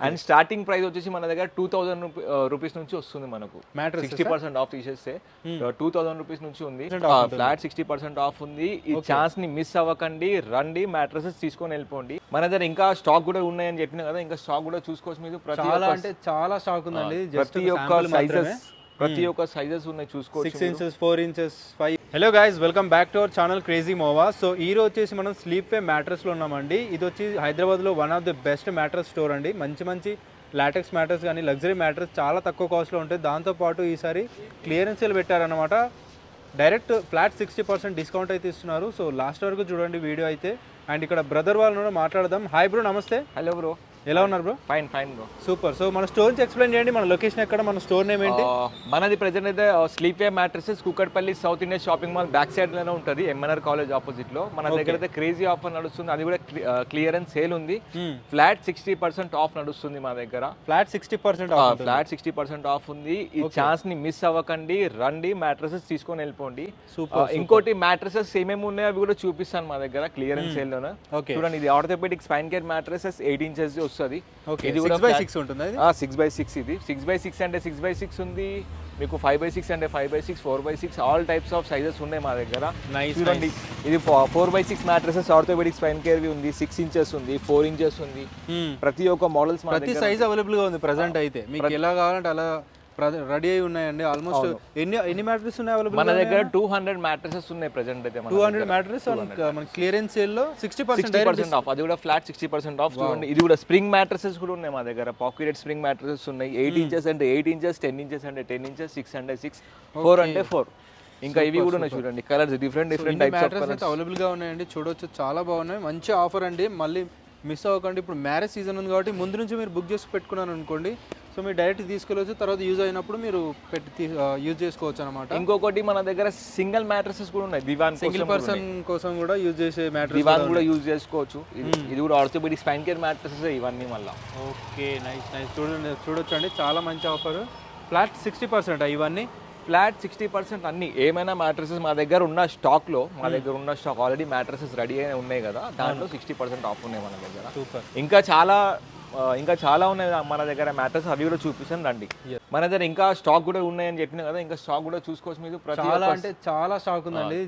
And starting price వచ్చేసి మన దగ్గర 2000 రూపీస్ నుంచి వస్తుంది మనకు. 60% ఆఫ్ తీసేస్తే 2000 రూపీస్ నుంచి ఉంది. ఫ్లాట్ 60% ఆఫ్ ఉంది. ఈ ఛాన్స్ ని మిస్ అవ్వకండి, రండి మ్యాట్రసెస్ తీసుకొని వెళ్ళిపోండి. మన దగ్గర ఇంకా స్టాక్ కూడా ఉన్నాయని చెప్పిన కదా, ఇంకా స్టాక్ కూడా చూసుకోవచ్చు. మీరు చాలా స్టాక్ ఉందండి. ప్రతి ఒక్క సైజెస్ ఉన్నాయి చూసుకోవచ్చు. 6 inches 4 inches 5. Hello guys, welcome back to our channel crazy మోవా. So ఈ రోజు వచ్చేసి మనం స్లీప్ వే మ్యాట్రస్లో ఉన్నామండి. ఇది వచ్చి హైదరాబాద్లో one of the best mattress store అండి. మంచి లాటెక్స్ మ్యాట్రస్ కానీ లగ్జరీ మ్యాట్రస్ చాలా తక్కువ కాస్ట్లో ఉంటాయి. దాంతోపాటు ఈసారి క్లియరెన్స్ సేల్ పెట్టారనమాట. డైరెక్ట్ ఫ్లాట్ 60% డిస్కౌంట్ అయితే ఇస్తున్నారు. సో లాస్ట్ వరకు చూడండి వీడియో అయితే. అండ్ ఇక్కడ బ్రదర్ వాళ్ళని మాట్లాడదాం. హాయ్ బ్రో, నమస్తే. హలో బ్రో, ఎలా ఉన్నారు bro? Fine bro. Super. So మన స్టోర్ నుంచి ఎక్స్ప్లెయిన్ చేయండి. మన లొకేషన్ ఎక్కడ, మన స్టోర్ నేమ్ ఏంటి? మనది ప్రెజెంట్ అయితే sleep way mattresses Kukatpally south India shopping mall back side లోనే ఉంటుంది, ఎంఎన్ఆర్ కాలేజ్ ఆపోజిట్ లో. మన దగ్గర అయితే క్రేజీ ఆఫర్ నడుస్తుంది. అది కూడా క్లియరెన్స్ సేల్ ఉంది. ఫ్లాట్ 60% ఆఫ్ నడుస్తుంది మా దగ్గర. ఫ్లాట్ 60% ఆఫ్ ఉంది. ఈ ఛాన్స్ ని మిస్ అవ్వకండి, రండి మ్యాట్రసెస్ తీసుకొని వెళ్ళిపోండి. ఇంకోటి మ్యాట్రసెస్ ఏమేమి ఉన్నాయో అవి కూడా చూపిస్తాను మా దగ్గర క్లియరెన్స్ సేల్ లోనే. చూడండి, ఇది orthopaedic spine care mattresses 8 inches వస్తుంది. ఇది కూడా 6x ఉంటుంది. 6x6. ఇది 6x6 అంటే 6x6 ఉంది మీకు, 5x6 అంటే 5x6, 4x6, all types of sizes ఉన్నాయి మా దగ్గర. చూడండి, ఇది 4x6 mattresses orthopaedic spine care ఉంది. 6 inches ఉంది, 4 inches ఉంది. ప్రతి ఒక్క మోడల్స్ ప్రతి సైజ్ అవైలబుల్ గా ఉంది ప్రెసెంట్ అయితే. మీకు ఎలా కావాలంటే అలా రెడీ అయి ఉన్నాయండి. ఆల్మోస్ట్ ఎన్ని మ్యాట్రస్ ఉన్నాయి అవైలబుల్? మన దగ్గర 200 మ్యాట్రసెస్ ఉన్నాయి ప్రెజెంట్ అయితే. 200 మ్యాట్రస్ మన క్లియరెన్స్ సేల్ లో 60% ఆఫ్. అది కూడా ఫ్లాట్ 60% ఆఫ్. చూడండి, ఇది కూడా స్ప్రింగ్ మ్యాట్రసెస్ కూడా ఉన్నాయి మా దగ్గర. పాకెటెడ్ స్ప్రింగ్ మ్యాట్రసెస్ ఉన్నాయి. 8 inches అంటే 8 inches, 10 inches అంటే 10 inches, 6 అంటే 6, 4 అంటే 4. ఇంకా ఇవి కూడా ఉన్నాయి చూడండి, colours different types of colours available గా ఉన్నాయండి. చూడొచ్చు, చాలా బాగున్నాయి. మంచి ఆఫర్ అండి. మళ్ళీ మిస్ అవ్వకండి. ఇప్పుడు మ్యారేజ్ సీజన్ ఉంది కాబట్టి ముందు నుంచి మీరు బుక్ చేసి పెట్టుకున్నారు అనుకోండి, సో మీరు డైరెక్ట్ తీసుకెళ్ళవచ్చు. తర్వాత యూజ్ అయినప్పుడు మీరు పెట్టి యూజ్ చేసుకోవచ్చు అనమాట. ఇంకొకటి మన దగ్గర సింగిల్ మ్యాట్రసెస్ కూడా ఉన్నాయి. దివాన్ సింగిల్ పర్సన్ కోసం కూడా యూజ్ చేసే మ్యాట్రస్ దివాన్ కూడా యూజ్ చేసుకోవచ్చు. ఇది కూడా ఆర్థోపెడిక్ స్పైన్ కేర్ మ్యాట్రసెస్ ఇవన్నీ మళ్ళీ. Okay, nice. చూడొచ్చు అండి, చాలా మంచి ఆఫర్. ఫ్లాట్ 60% ఇవన్నీ. ఫ్లాట్ 60% అన్ని ఏమైనా మ్యాట్రసెస్ మా దగ్గర ఉన్న స్టాక్ లో, మా దగ్గర ఉన్న స్టాక్ ఆల్రెడీ మ్యాట్రసెస్ రెడీ అయినా ఉన్నాయి కదా, దాంట్లో 60% ఆఫ్ ఉన్నాయి మన దగ్గర. సూపర్. ఇంకా చాలా ఉన్నాయి మన దగ్గర మ్యాట్రస్, అవి కూడా చూపిస్తాను రండి. మన దగ్గర ఇంకా స్టాక్ కూడా ఉన్నాయని చెప్పిన కదా, ఇంకా స్టాక్ కూడా చూసుకోవచ్చు మీరు. చాలా స్టాక్ ఉందండి.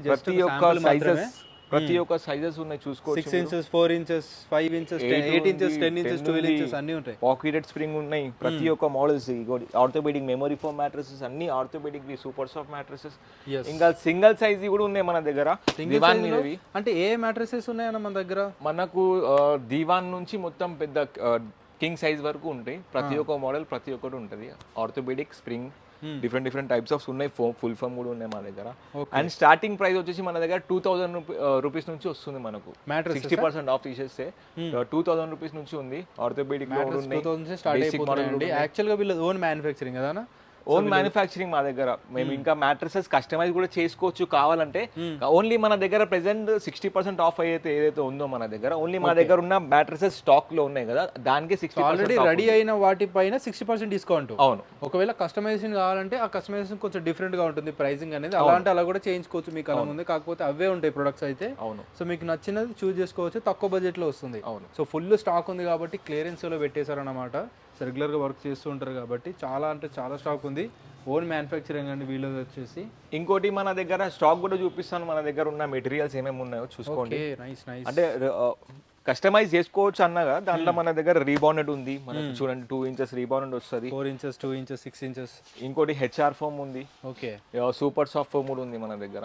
ప్రతి ఒక్క సైజెస్ ఉన్నాయి చూసుకోవచ్చు. 6 inches 4 inches 5 inches 8 inches 10 inches 12 inches అన్ని ఉంటాయి. పాకెటెడ్ స్ప్రింగ్ ఉన్నాయి. ప్రతి ఒక్క models orthopaedic memory foam mattresses అన్ని ఆర్థోపెడిక్ సూపర్ సాఫ్ట్ మ్యాట్రసెస్. ఇంకా సింగిల్ సైజ్ కూడా ఉన్నాయి మన దగ్గర. దివాన్ మీదవి అంటే ఏ మ్యాట్రసెస్ ఉన్నాయన్న మన దగ్గర? మనకు దివాన్ నుంచి మొత్తం పెద్ద కింగ్ సైజ్ వరకు ఉంటాయి. ప్రతి ఒక్క మోడల్ ప్రతి ఒక్కటి ఉంటుంది. Orthopaedic spring different types of ఉన్నాయి. ఫుల్ ఫామ్ కూడా ఉన్నాయి మా దగ్గర. అండ్ స్టార్టింగ్ ప్రైస్ వచ్చేసి మన దగ్గర 2000 రూపీస్ నుంచి వస్తుంది మనకు. 60% ఆఫ్ తీసేస్తే 2000 రూపీస్ నుంచి ఉంది. ఆర్థోపెడిక్ యాక్చువల్ గా వీళ్ళ ఓన్ మ్యానుఫ్యాక్చరింగ్ కదా, ఓన్ మ్యానుఫ్యాక్చరింగ్ మా దగ్గర. మేము ఇంకా మ్యాట్రసెస్ కస్టమైజ్ కూడా చేసుకోవచ్చు కావాలంటే. ఓన్లీ మన దగ్గర ప్రెసెంట్ 60% ఆఫ్ ఏదైతే ఉందో మన దగ్గర, ఓన్లీ మా దగ్గర ఉన్న మ్యాట్రసెస్ స్టాక్ లో ఉన్నాయి కదా, దానికి 60% ఆల్రెడీ రెడీ అయిన వాటిపైన 60% డిస్కౌంట్. అవును. ఒకవేళ కస్టమైజేషన్ కావాలంటే ఆ కస్టమైజేషన్ కొంచెం డిఫరెంట్ గా ఉంటుంది ప్రైసింగ్ అనేది. అలాంటి అలా కూడా చేయించుకోవచ్చు మీకు అలా ఉంది. కాకపోతే అవే ఉంటాయి ప్రొడక్ట్స్ అయితే. అవును. సో మీకు నచ్చినది చూస్ చేసుకోవచ్చు, తక్కువ బడ్జెట్ లో వస్తుంది. అవును. సో ఫుల్ స్టాక్ ఉంది కాబట్టి క్లియరెన్స్ లో పెట్టేశారన్నమాట. రెగ్యులర్గా వర్క్ చేస్తూ ఉంటారు కాబట్టి చాలా స్టాక్ ఉంది. ఓన్ మ్యానుఫ్యాక్చరింగ్ అండి వీళ్ళు వచ్చేసి. ఇంకోటి మన దగ్గర స్టాక్ కూడా చూపిస్తాను. మన దగ్గర ఉన్న మెటీరియల్స్ ఏమేమి ఉన్నాయో చూసుకోండి. నైస్. అంటే కస్టమైజ్ చేసుకోవచ్చు అన్నగా దాంట్లో మన దగ్గర రీబాండెడ్ ఉంది. మనకు చూడండి 2 inches రీబాండెడ్ వస్తుంది, 4 inches 2 inches 6 inches. ఇంకోటి హెచ్ఆర్ ఫోమ్ ఉంది. ఓకే, సూపర్ సాఫ్ట్ ఫోమ్ కూడా ఉంది మన దగ్గర.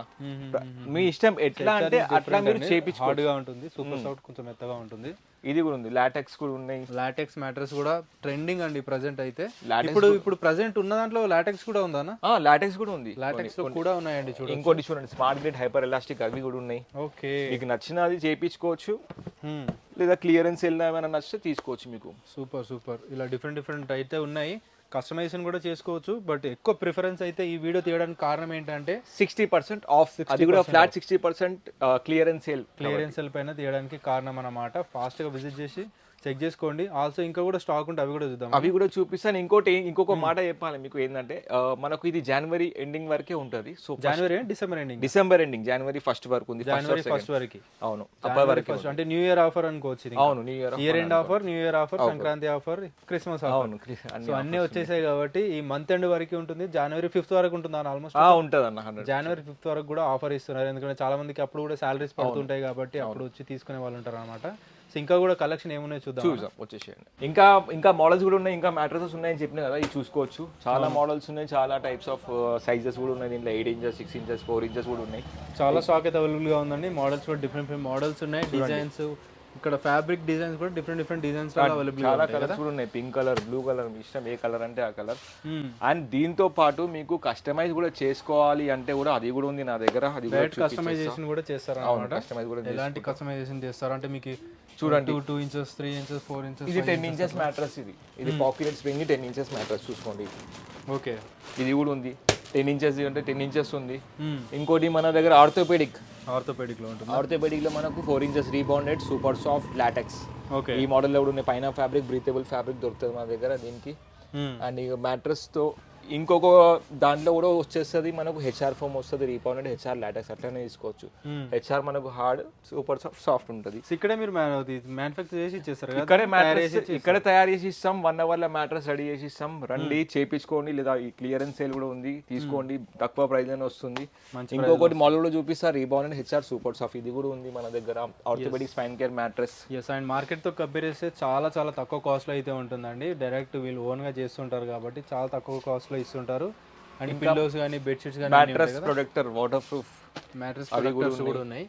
మీ ఇష్టం ఎట్లా అంటే అట్లా మీరు చేపించుకోవచ్చు. హార్డ్ గా ఉంటుంది, సూపర్ సాఫ్ట్ కొంచెం మెత్తగా ఉంటుంది. ఇది కూడా ఉంది. లాటెక్స్ కూడా ఉన్నాయి. లాటెక్స్ మ్యాట్రస్ కూడా ట్రెండింగ్ అండి ప్రెసెంట్ అయితే. ఇప్పుడు ప్రెసెంట్ ఉన్న దాంట్లో లాటెక్స్ కూడా ఉందా? లాటెక్స్ కూడా ఉంది. లాటెక్స్ కూడా ఉన్నాయండి. చూడండి, ఇంకోటి చూడండి, స్మార్ట్ గ్రిడ్ హైపర్ ఎలాస్టిక్ అవి కూడా ఉన్నాయి. ఓకే, మీకు నచ్చినది చేయించుకోవచ్చు, లేదా క్లియరెన్స్ ఏమైనా నచ్చితే తీసుకోవచ్చు మీకు. సూపర్. ఇలా డిఫరెంట్ అయితే ఉన్నాయి. కస్టమైజేషన్ కూడా చేసుకోవచ్చు. బట్ ఎక్కువ ప్రిఫరెన్స్ అయితే ఈ వీడియో తీయడానికి కారణం ఏంటంటే 60% ఆఫ్, అది కూడా ఫ్లాట్ 60% క్లియరెన్స్ సేల్ పైన తీయడానికి కారణం అన్నమాట. ఫాస్ట్ గా విజిట్ చేసి చెక్ చేసుకోండి. ఆల్సో ఇంకా కూడా స్టాక్ ఉంటే అవి కూడా చూద్దాం. అవి కూడా చూపిస్తాను. ఇంకొక మాట చెప్పాలి మీకు ఏంటంటే మనకు ఇది జనవరి ఎండింగ్ వరకే ఉంటుంది. సో జనవరి డిసెంబర్ ఎండింగ్ జనవరి ఫస్ట్ వరకు ఉంది. జనవరి ఫస్ట్ వరకు. అవును, ఫస్ట్ అంటే న్యూ ఇయర్ ఆఫర్ అనుకోవచ్చు ఇది. అవును, year end offer, new year offer, Sankranti offer, Christmas offer. So అన్ని వచ్చేసాయి కాబట్టి ఈ మంత్ ఎండ్ వరకు ఉంటుంది. జనవరి 5th వరకు ఉంటుంది అన్న, ఆల్మోస్ట్ ఉంటుంది అన్న. జనవరి 5th వరకు కూడా ఆఫర్ ఇస్తున్నారు. ఎందుకంటే చాలా మందికి అప్పుడు కూడా సాలరీస్ పడుతుంటాయి కాబట్టి అప్పుడు వచ్చి తీసుకునే వాళ్ళు ఉంటారు అనమాట. సో ఇంకా కూడా కలెక్షన్ ఏమున్నాయి చూద్దాం వచ్చేసేయండి. ఇంకా మోడల్స్ కూడా ఉన్నాయి, ఇంకా మ్యాట్రసెస్ ఉన్నాయని చెప్పిన కదా, ఇది చూసుకోవచ్చు. చాలా మోడల్స్ ఉన్నాయి, చాలా టైప్స్ ఆఫ్ సైజెస్ కూడా ఉన్నాయి దీంట్లో. 8 inches, 6 inches, 4 inches కూడా ఉన్నాయి. చాలా స్టాక్ అయితే అవైలబుల్ గా ఉందండి. మోడల్స్ కూడా డిఫరెంట్ మోడల్స్ ఉన్నాయి. డిజైన్స్ ఇక్కడ ఫ్యాబ్రిక్ డిజైన్స్ కూడా డిఫరెంట్ డిజైన్స్ అవైలబుల్. చాలా కలర్స్ కూడా ఉన్నాయి. పింక్ కలర్, బ్లూ కలర్, మీ ఇష్టం ఏ కలర్ అంటే ఆ కలర్. అండ్ దీంతో పాటు మీకు కస్టమైజ్ కూడా చేసుకోవాలి అంటే కూడా అది కూడా ఉంది నా దగ్గర. అది కస్టమైజేషన్ కూడా చేస్తారు అన్నమాట. కస్టమైజ్ కూడా ఎలాంటి కస్టమైజేషన్ చేస్తారు అంటే మీకు చూడండి 2 inches, 3 inches, 4 inches, ఇది 10 inches మ్యాట్రస్. ఇది పాకెట్ స్ప్రింగ్ 10 inches మ్యాట్రస్ చూసుకోండి. ఓకే, ఇది కూడా ఉంది 10 inches అంటే 10 inches ఉంది. ఇంకోటి మన దగ్గర ఆర్థోపెడిక్ లో ఉంటుంది. ఆర్థోపెడిక్ లో మనకు 4 inches rebounded super soft LaTeX. Okay, ఈ మోడల్ లో కూడా ఉన్నాయి. పైన ఫ్యాబ్రిక్, బ్రీతబుల్ ఫ్యాబ్రిక్ దొరుకుతుంది మన దగ్గర దీనికి. అండ్ ఇక మ్యాట్రస్ తో ఇంకొక దాంట్లో కూడా వచ్చేస్తుంది మనకు హెచ్ఆర్ ఫోమ్ వస్తుంది, రీపౌండెడ్ హెచ్ఆర్ లాటెక్స్ అట్లనే తీసుకోవచ్చు. హెచ్ఆర్ మనకు హార్డ్, సూపర్ సాఫ్ట్ ఉంటుంది. ఇక్కడే మీరు మ్యానుఫ్యాక్చర్ చేసి ఇచ్చేస్తారు కదా? ఇక్కడే తయారు చేసి ఇస్తాం. 1 hour లో మ్యాట్రస్ రెడీ చేసి ఇస్తాం. రండి చేపించుకోండి, లేదా ఈ క్లియరెన్స్ సేల్ కూడా ఉంది, తీసుకోండి. తక్కువ ప్రైస్ లోనే వస్తుంది. ఇంకొకటి మోడల్ కూడా చూపిస్తా, రీబౌండెడ్ హెచ్ఆర్ సూపర్ సాఫ్ట్. ఇది కూడా ఉంది మన దగ్గర. Orthopaedic spine care mattress. And market తో కంపేర్ చేస్తే చాలా తక్కువ కాస్ట్ లో అయితే ఉంటుందండి. డైరెక్ట్ వీళ్ళు ఓన్ గా చేస్తుంటారు కాబట్టి చాలా తక్కువ కాస్ట్ లో ఇస్తుంటారు. అండ్ పిల్లోస్ కానీ, బెడ్షీట్స్ కానీ, mattress protector, water proof mattress protectors కూడా ఉన్నాయి.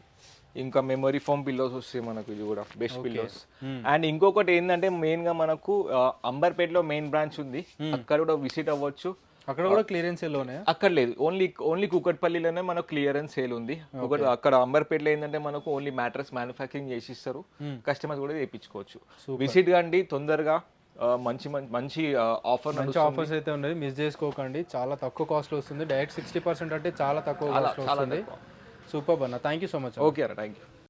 ఇంకా మెమరీ ఫోమ్ పిల్లోస్ వస్తాయి మనకు, ఇది కూడా బెస్ట్ పిల్లోస్. అండ్ ఇంకొకటి ఏంటంటే మెయిన్ గా మనకు అంబర్పేటలో మెయిన్ బ్రాంచ్ ఉంది, అక్కడ కూడా విజిట్ అవ్వచ్చు. అక్కడ కూడా క్లియరెన్స్ సేల్ ఉన్నాయి? అక్కడ లేదు, ఓన్లీ కూకట్పల్లిలోనే మనకు క్లియరెన్స్ సేల్ ఉంది. ఒకటి అక్కడ అంబర్పేటలో ఏంటంటే మనకు ఓన్లీ మ్యాట్రస్ మ్యానుఫ్యాక్చరింగ్ చేసి ఇస్తారు, కస్టమర్స్ కూడా చేయించుకోవచ్చు. విజిట్ కండి తొందరగా. మంచి ఆఫర్స్ అయితే ఉన్నాయి, మిస్ చేసుకోకండి. చాలా తక్కువ కాస్ట్ వస్తుంది. డైరెక్ట్ 60% అంటే చాలా తక్కువ కాస్ట్ వస్తుంది. సూపర్ అన్న, thank you so much. Okay అన్న, థ్యాంక్ యూ.